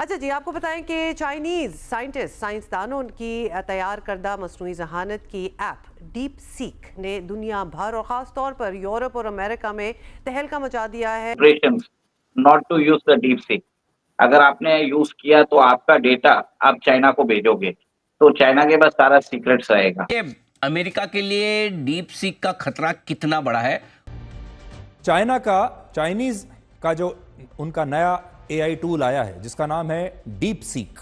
अच्छा जी, आपको बताएं कि चाइनीज साइंसदानों की तैयार करदा मसनूई जहानत की ऐप डीप सीक ने दुनिया भर और ख़ास तौर पर यूरोप और अमेरिका में तहलका मचा दिया है। Not to use the DeepSeek. अगर आपने यूज किया तो आपका डेटा आप चाइना को भेजोगे, तो चाइना के पास सारा सीक्रेट्स रहेगा। ये अमेरिका के लिए डीप सीक का खतरा कितना बड़ा है? चाइनीज का जो उनका नया एआई टूल आया है जिसका नाम है डीप सीक।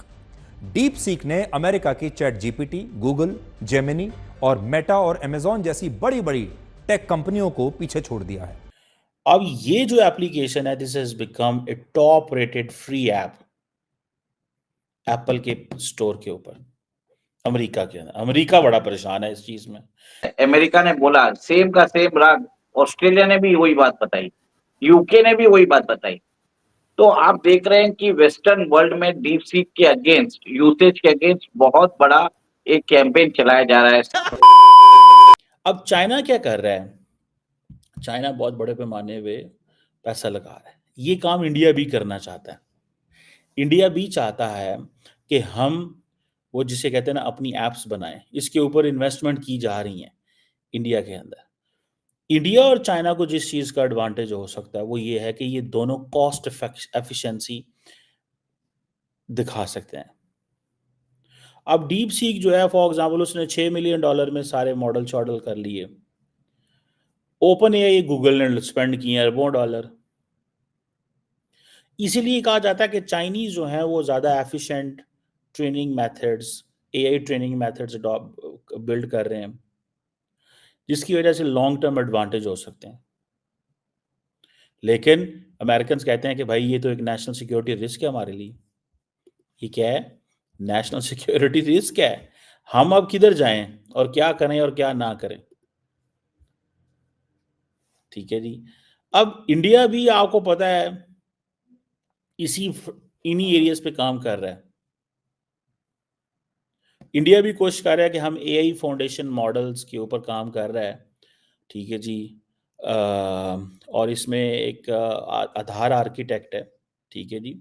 डीप सीक ने अमेरिका की चैट जीपीटी, गूगल, जेमिनी और मेटा और अमेजॉन जैसी बड़ी बड़ी टेक कंपनियों को पीछे छोड़ दिया है। अब ये जो एप्लीकेशन है, this has become a top rated free app Apple के स्टोर के ऊपर अमेरिका के अंदर। अमेरिका बड़ा परेशान है इस चीज में। अमेरिका ने बोला सेम का सेम राग, ऑस्ट्रेलिया ने भी वही बात बताई, यूके ने भी वही बात बताई। तो आप देख रहे हैं कि वेस्टर्न वर्ल्ड में डीप सीक के अगेंस्ट, यूसेज के अगेंस्ट बहुत बड़ा एक कैंपेन चलाया जा रहा है। अब चाइना क्या कर रहा है? चाइना बहुत बड़े पैमाने पे पैसा लगा रहा है। ये काम इंडिया भी करना चाहता है। इंडिया भी चाहता है कि हम वो जिसे कहते हैं ना अपनी एप्स बनाएं। इसके ऊपर इन्वेस्टमेंट की जा रही है इंडिया के अंदर। इंडिया और चाइना को जिस चीज़ का एडवांटेज हो सकता है वो ये है कि ये दोनों कॉस्ट एफिशिएंसी दिखा सकते हैं। अब डीप सीक जो है, फॉर एग्जांपल, उसने $6 मिलियन में सारे मॉडल शॉडल कर लिए। ओपन एआई गूगल ने स्पेंड किए अरबों डॉलर। इसीलिए कहा जाता है कि चाइनीज जो है वो ज़्यादा efficient training methods, AI training methods build कर रहे हैं, जिसकी वजह से लॉन्ग टर्म एडवांटेज हो सकते हैं। लेकिन अमेरिकन कहते हैं कि भाई ये तो एक नेशनल सिक्योरिटी रिस्क है हमारे लिए। ये क्या है? नेशनल सिक्योरिटी रिस्क है। हम अब किधर जाएं और क्या करें और क्या ना करें। ठीक है जी। अब इंडिया भी आपको पता है इन्हीं एरियाज पे काम कर रहा है। इंडिया भी कोशिश कर रहा है कि हम एआई फाउंडेशन मॉडल्स के ऊपर काम कर रहा है। ठीक है जी। और इसमें एक आधार आर्किटेक्ट है। ठीक है जी।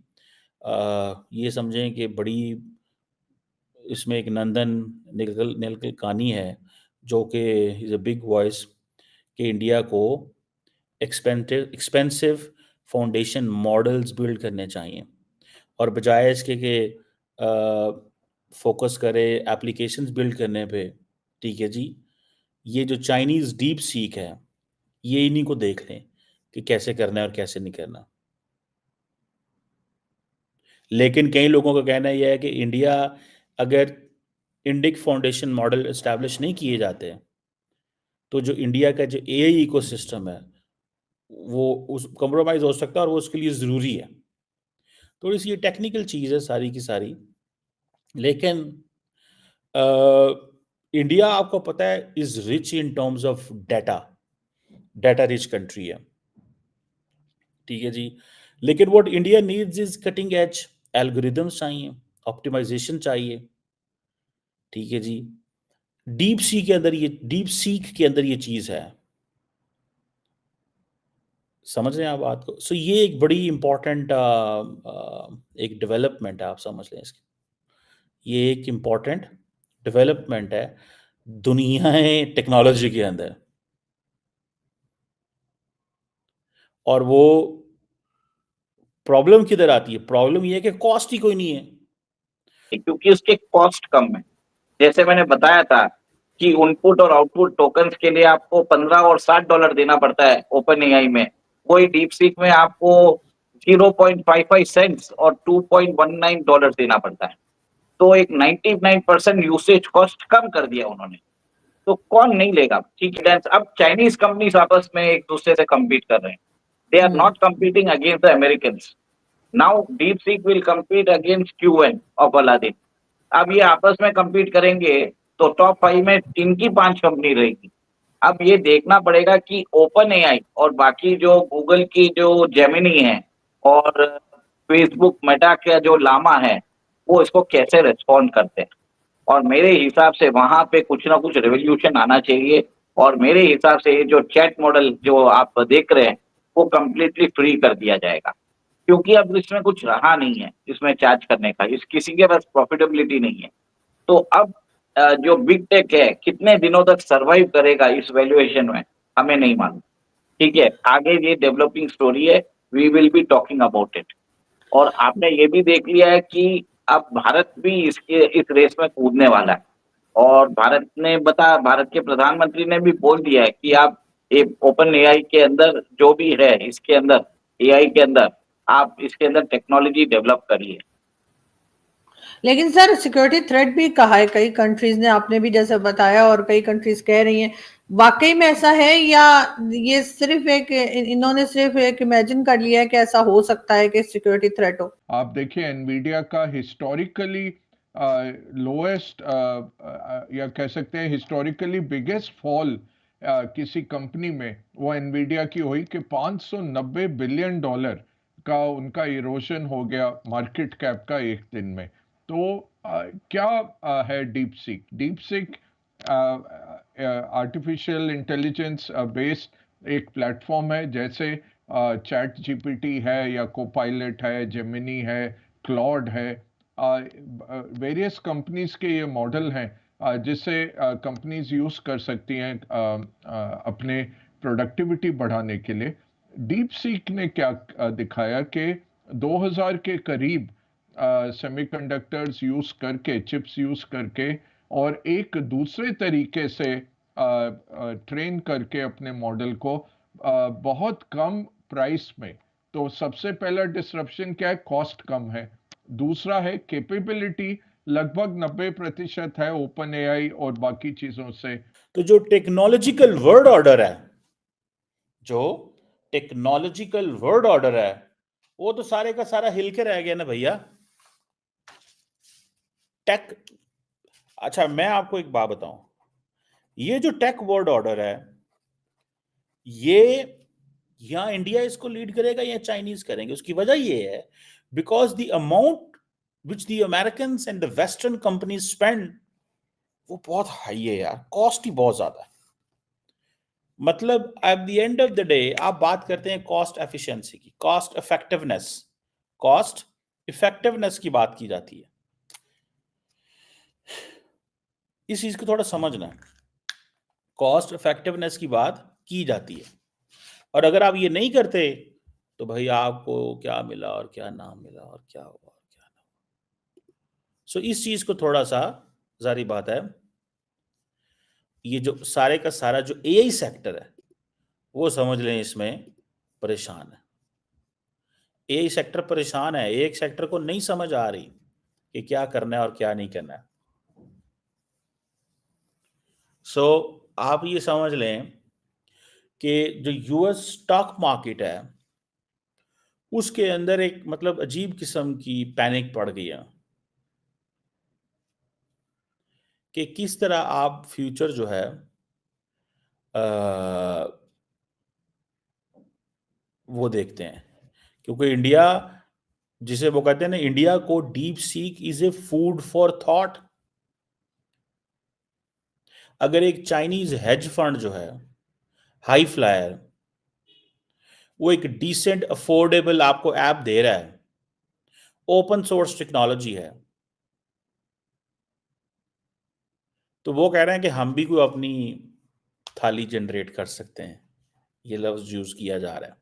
ये समझें कि बड़ी इसमें एक नंदन नीलकंठानी है जो कि इज़ अ बिग वॉइस कि इंडिया को एक्सपेंसिव फाउंडेशन मॉडल्स बिल्ड करने चाहिए और बजाय इसके कि फोकस करे एप्लीकेशंस बिल्ड करने पे। ठीक है जी। ये जो चाइनीज़ डीप सीक है ये इन्हीं को देख लें कि कैसे करना है और कैसे नहीं करना। लेकिन कई लोगों का कहना यह है कि इंडिया अगर इंडिक फाउंडेशन मॉडल इस्टेब्लिश नहीं किए जाते तो जो इंडिया का जो एआई इकोसिस्टम है वो उस कॉम्प्रोमाइज़ हो सकता है और वो उसके लिए ज़रूरी है। थोड़ी सी ये टेक्निकल चीज़ है सारी की सारी। लेकिन इंडिया आपको पता है is rich in terms of data rich country है। ठीक है जी। लेकिन what India needs is cutting edge algorithms चाहिए, ऑप्टिमाइजेशन चाहिए। ठीक है जी। डीप सीक के अंदर ये चीज है। समझ रहे हैं आप बात को? सो ये एक बड़ी इंपॉर्टेंट एक डेवलपमेंट है, आप समझ लें इसकी। ये एक इंपॉर्टेंट डेवलपमेंट है दुनिया टेक्नोलॉजी के अंदर। और वो प्रॉब्लम किधर आती है? प्रॉब्लम ये है कि कॉस्ट ही कोई नहीं है, क्योंकि उसके कॉस्ट कम है। जैसे मैंने बताया था कि इनपुट और आउटपुट टोकन्स के लिए आपको $15 और $60 देना पड़ता है ओपन एआई में। वही डीप सीक में आपको 0.55 सेंट्स और $2.19 देना पड़ता है। तो एक 99% यूसेज कॉस्ट कम कर दिया उन्होंने। तो कौन नहीं लेगा? ठीक है। अब चाइनीज कंपनीज आपस में एक दूसरे से कम्पीट कर रहे हैं। They are not competing against the Americans. Now DeepSeek will compete against Qwen of Aladdin. अब ये आपस में कम्पीट करेंगे तो टॉप 5 में इनकी 5 कंपनी रहेगी। अब ये देखना पड़ेगा कि ओपन एआई और बाकी जो गूगल की जो जेमिनी है और फेसबुक मेटा का जो लामा है वो इसको कैसे रिस्पॉन्ड करते हैं। और मेरे हिसाब से वहां पे कुछ ना कुछ रेवोल्यूशन आना चाहिए। और मेरे हिसाब से ये जो चैट मॉडल जो आप देख रहे हैं वो कम्प्लीटली फ्री कर दिया जाएगा। क्योंकि अब इसमें कुछ रहा नहीं है इसमें चार्ज करने का, इस किसी के पास प्रॉफिटेबिलिटी नहीं है। तो अब जो बिग टेक है कितने दिनों तक सरवाइव करेगा इस वैल्यूएशन में हमें नहीं मालूम। ठीक है, आगे ये डेवलपिंग स्टोरी है, we will be talking about it. और आपने ये भी देख लिया है कि अब भारत भी इस रेस में कूदने वाला है, और भारत के प्रधानमंत्री ने भी बोल दिया है कि आप ओपन एआई के अंदर जो भी है, इसके अंदर एआई के अंदर आप इसके अंदर टेक्नोलॉजी डेवलप करिए। लेकिन सर सिक्योरिटी थ्रेट भी कहा है कई कंट्रीज ने, आपने भी जैसे बताया, और कई कंट्रीज कह रही हैं, वाकई में ऐसा है या ये सिर्फ इन्होंने सिर्फ एक इमेजिन कर लिया है कि ऐसा हो सकता है कि सिक्योरिटी थ्रेट हो? आप देखिए एनवीडिया का हिस्टोरिकली लोएस्ट या कह सकते हैं हिस्टोरिकली बिगेस्ट फॉल किसी कंपनी में वो एनवीडिया की हुई कि $590 बिलियन का उनका इरोजन हो गया मार्केट कैप का एक दिन में। तो क्या है deep seek artificial intelligence based एक प्लेटफॉर्म है, जैसे चैट जीपीटी है या कोपायलट है, जेमिनी है, क्लॉड है, वेरियस कंपनीज के ये मॉडल हैं जिससे कंपनीज यूज कर सकती हैं अपने प्रोडक्टिविटी बढ़ाने के लिए। डीप सीक ने क्या दिखाया कि 2000 के करीब सेमीकंडक्टर्स यूज करके, चिप्स यूज करके और एक दूसरे तरीके से ट्रेन करके अपने मॉडल को बहुत कम प्राइस में। तो सबसे पहला डिसरप्शन क्या है? कॉस्ट कम है। दूसरा है कैपेबिलिटी लगभग 90% है ओपन एआई और बाकी चीजों से। तो जो टेक्नोलॉजिकल वर्ड ऑर्डर है वो तो सारे का सारा हिल के रह गया ना भैया। टेक, अच्छा मैं आपको एक बात बताऊं, ये जो टेक वर्ड ऑर्डर है ये या इंडिया इसको लीड करेगा या चाइनीज करेंगे। उसकी वजह ये है because the amount which the Americans and the western companies spend वो बहुत हाई है यार, कॉस्ट ही बहुत ज्यादा है। मतलब at the end of the day आप बात करते हैं कॉस्ट एफिशिएंसी की, कॉस्ट इफेक्टिवनेस की बात की जाती है। इस चीज को थोड़ा समझना, कॉस्ट इफेक्टिवनेस की बात की जाती है, और अगर आप ये नहीं करते तो भाई आपको क्या मिला और क्या ना मिला और क्या हुआ और क्या ना हुआ। सो इस चीज को थोड़ा सा, जारी बात है, ये जो सारे का सारा जो एआई सेक्टर है वो समझ लें इसमें परेशान है। एआई सेक्टर परेशान है, एक सेक्टर को नहीं समझ आ रही कि क्या करना है और क्या नहीं करना है। सो आप ये समझ लें कि जो यूएस स्टॉक मार्केट है उसके अंदर एक मतलब अजीब किस्म की पैनिक पड़ गई है कि किस तरह आप फ्यूचर जो है वो देखते हैं। क्योंकि इंडिया, जिसे वो कहते हैं ना, इंडिया को deep seek is a food for thought. अगर एक चाइनीज हेज फंड जो है हाई फ्लायर, वो एक डिसेंट अफोर्डेबल आपको ऐप दे रहा है, ओपन सोर्स टेक्नोलॉजी है, तो वो कह रहे हैं कि हम भी कोई अपनी थाली जनरेट कर सकते हैं। ये लफ्ज यूज किया जा रहा है।